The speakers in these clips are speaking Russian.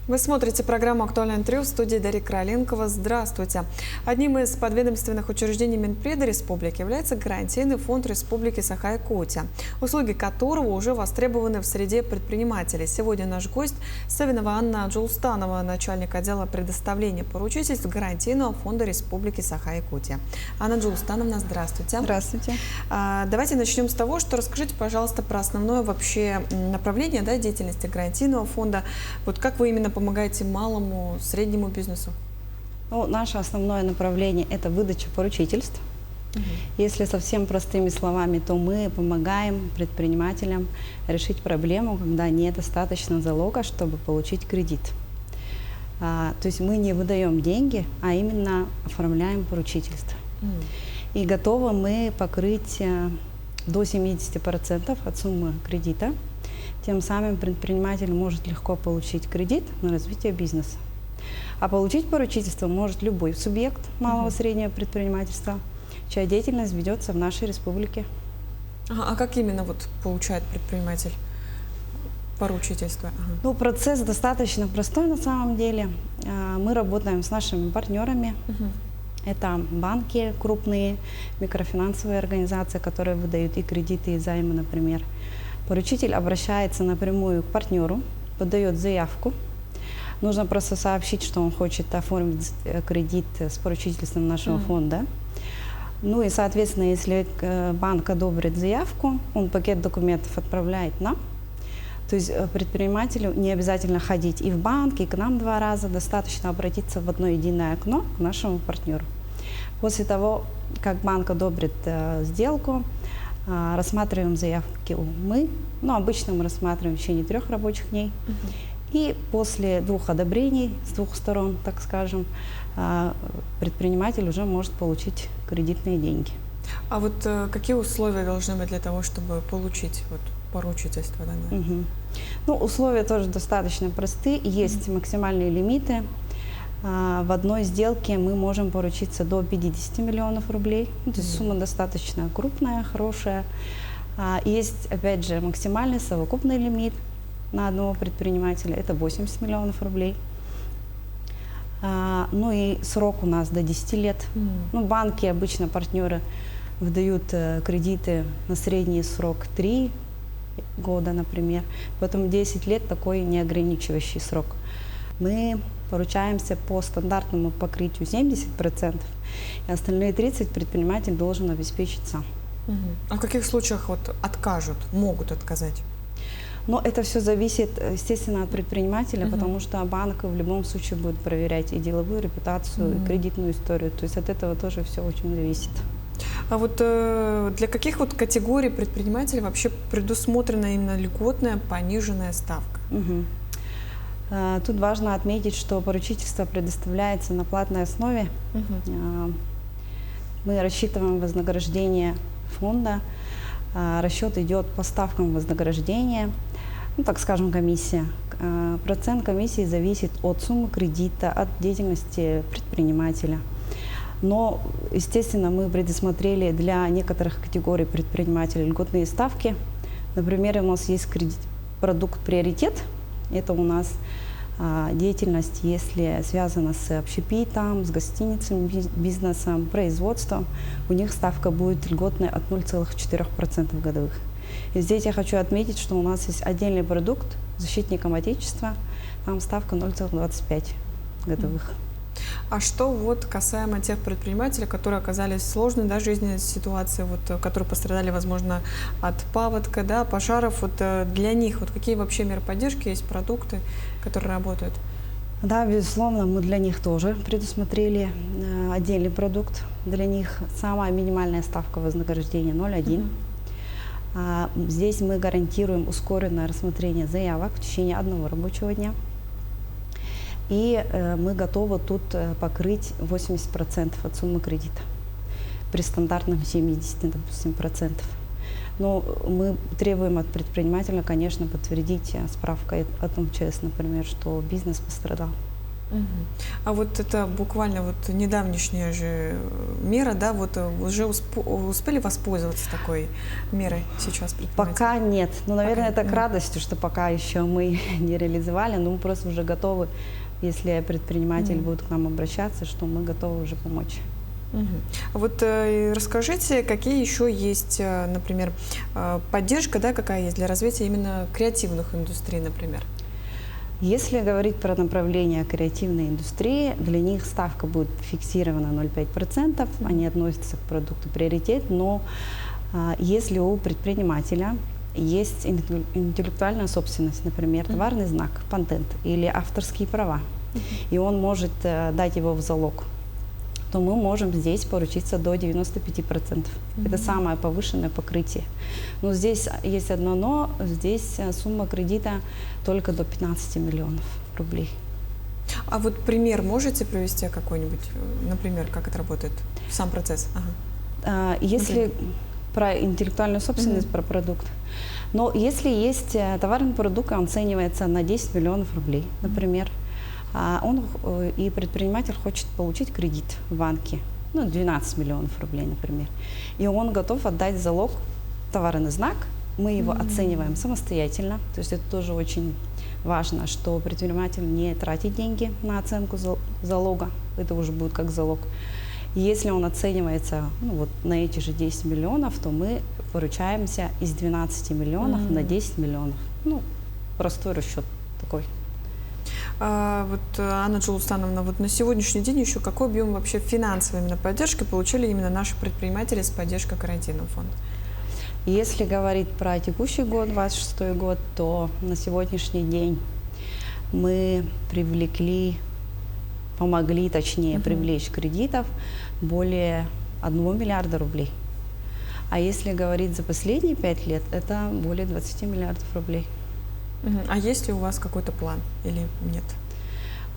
Вы смотрите программу «Актуальное интервью» в студии Дарья Крайленкова. Здравствуйте. Одним из подведомственных учреждений Минприда Республики является гарантийный фонд Республики Саха-Якутия, услуги которого уже востребованы в среде предпринимателей. Сегодня наш гость Савинова Анна Джулстанова, начальник отдела предоставления поручительств гарантийного фонда Республики Саха-Якутия. Анна Джулстановна, здравствуйте. Здравствуйте. Давайте начнем с того, что расскажите, пожалуйста, про основное вообще направление деятельности гарантийного фонда. Вот как вы именно помогаете малому, среднему бизнесу? Ну, наше основное направление – это выдача поручительств. Если совсем простыми словами, то мы помогаем предпринимателям решить проблему, когда недостаточно залога, чтобы получить кредит. То есть мы не выдаем деньги, а именно оформляем поручительство. И готовы мы покрыть до 70% от суммы кредита. Тем самым предприниматель может легко получить кредит на развитие бизнеса. А получить поручительство может любой субъект малого и среднего предпринимательства, чья деятельность ведется в нашей республике. А как именно получает предприниматель поручительство? Ну, процесс достаточно простой на самом деле. Мы работаем с нашими партнерами. Это банки крупные, микрофинансовые организации, которые выдают и кредиты, и займы, например. Поручитель обращается напрямую к партнеру, подает заявку. Нужно просто сообщить, что он хочет оформить кредит с поручительством нашего фонда. Ну и, соответственно, если банк одобрит заявку, он пакет документов отправляет нам. То есть предпринимателю не обязательно ходить и в банк, и к нам 2 раза. Достаточно обратиться в одно единое окно к нашему партнеру. После того, как банк одобрит сделку, рассматриваем заявки мы. Ну, обычно мы рассматриваем в течение 3 рабочих дней. И после 2 одобрений с 2 сторон, так скажем, предприниматель уже может получить кредитные деньги. А какие условия должны быть для того, чтобы получить поручительство данное? Ну, условия тоже достаточно простые. Есть максимальные лимиты. В одной сделке мы можем поручиться до 50 миллионов рублей. То есть сумма достаточно крупная, хорошая. Есть, опять же, максимальный совокупный лимит на одного предпринимателя. Это 80 миллионов рублей. Ну и срок у нас до 10 лет. Ну, банки, обычно партнеры выдают кредиты на средний срок 3 года, например. Поэтому 10 лет такой неограничивающий срок. Мы поручаемся по стандартному покрытию 70%, и остальные 30% предприниматель должен обеспечить сам. А в каких случаях откажут, могут отказать? Но это все зависит, естественно, от предпринимателя, потому что банк в любом случае будет проверять и деловую репутацию, и кредитную историю. То есть от этого тоже все очень зависит. А для каких категорий предпринимателей вообще предусмотрена именно льготная пониженная ставка? Тут важно отметить, что поручительство предоставляется на платной основе. Мы рассчитываем вознаграждение фонда. Расчет идет по ставкам вознаграждения, ну, так скажем, комиссия. Процент комиссии зависит от суммы кредита, от деятельности предпринимателя. Но, естественно, мы предусмотрели для некоторых категорий предпринимателей льготные ставки. Например, у нас есть продукт «Приоритет». Это у нас деятельность, если связана с общепитом, с гостиницами, бизнесом, производством, у них ставка будет льготной от 0,4% годовых. И здесь я хочу отметить, что у нас есть отдельный продукт «Защитникам Отечества», там ставка 0,25 годовых. А что касаемо тех предпринимателей, которые оказались в сложной жизненной ситуации, которые пострадали, возможно, от паводка, пожаров, для них какие вообще меры поддержки, есть продукты, которые работают? Да, безусловно, мы для них тоже предусмотрели отдельный продукт. Для них самая минимальная ставка вознаграждения 0,1. Здесь мы гарантируем ускоренное рассмотрение заявок в течение 1 рабочего дня. И мы готовы тут покрыть 80% от суммы кредита при стандартном 70%, допустим, процентов. Но мы требуем от предпринимателя, конечно, подтвердить справкой от МЧС, например, что бизнес пострадал. Мгм. А вот это буквально вот недавнешняя же мера, да, вот уже успели воспользоваться такой мерой сейчас предприниматели? Пока нет. Ну, наверное, Пока это к нет. радости, что пока еще мы не реализовали, но мы просто уже готовы, если предприниматель будет к нам обращаться, что мы готовы уже помочь. Мгм. А вот расскажите, какие еще есть, например, поддержка, да, какая есть для развития именно креативных индустрий, например? Если говорить про направление креативной индустрии, для них ставка будет фиксирована 0,5%, они относятся к продукту приоритет, но если у предпринимателя есть интеллектуальная собственность, например, товарный знак, патент или авторские права, и он может дать его в залог, то мы можем здесь поручиться до 95%. Это самое повышенное покрытие. Но здесь есть одно но, здесь сумма кредита только до 15 миллионов рублей. А вот пример можете привести какой-нибудь, например, как это работает, сам процесс? Ага. Если про интеллектуальную собственность, про продукт, но если есть товарный продукт, он оценивается на 10 миллионов рублей, например, и предприниматель хочет получить кредит в банке, ну, 12 миллионов рублей, например, и он готов отдать залог товарный знак, мы его оцениваем самостоятельно, то есть это тоже очень важно, что предприниматель не тратит деньги на оценку залога, это уже будет как залог. И если он оценивается вот на эти же 10 миллионов, то мы поручаемся из 12 миллионов на 10 миллионов. Ну, простой расчет такой. Вот, Анна Джулустановна, вот на сегодняшний день еще какой объем вообще финансовой именно поддержки получили именно наши предприниматели с поддержкой карантинного фонда? Если говорить про текущий год, 2026 год, то на сегодняшний день мы помогли, точнее, привлечь кредитов более 1 миллиарда рублей. А если говорить за последние 5 лет, это более 20 миллиардов рублей. А есть ли у вас какой-то план или нет?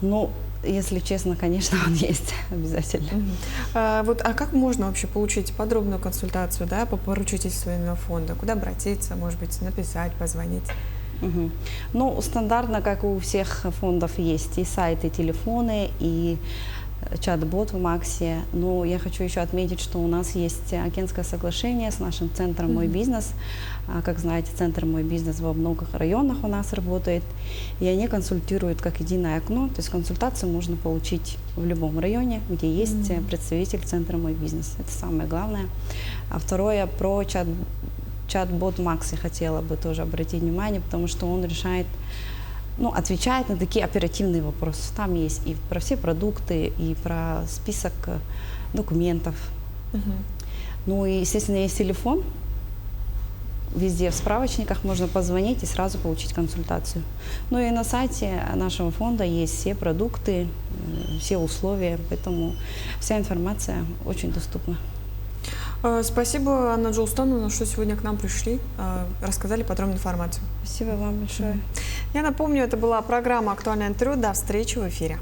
Ну, если честно, конечно, он есть обязательно. А как можно вообще получить подробную консультацию, да, по поручительству именно фонда? Куда обратиться, может быть, написать, позвонить? Ну, стандартно, как у всех фондов, есть и сайты, и телефоны, и чат-бот в Максе. Но я хочу еще отметить, что у нас есть агентское соглашение с нашим центром «Мой бизнес». Как знаете, центр «Мой бизнес» во многих районах у нас работает. И они консультируют как единое окно. То есть консультацию можно получить в любом районе, где есть представитель центра «Мой бизнес». Это самое главное. А второе, про чат-бот Макс я хотела бы тоже обратить внимание, потому что он отвечает на такие оперативные вопросы. Там есть и про все продукты, и про список документов. Ну и, естественно, есть телефон. Везде в справочниках можно позвонить и сразу получить консультацию. Ну и на сайте нашего фонда есть все продукты, все условия, поэтому вся информация очень доступна. Спасибо, Анна Джулустановна, что сегодня к нам пришли, рассказали подробную информацию. Спасибо вам большое. Я напомню, это была программа «Актуальное интервью». До встречи в эфире.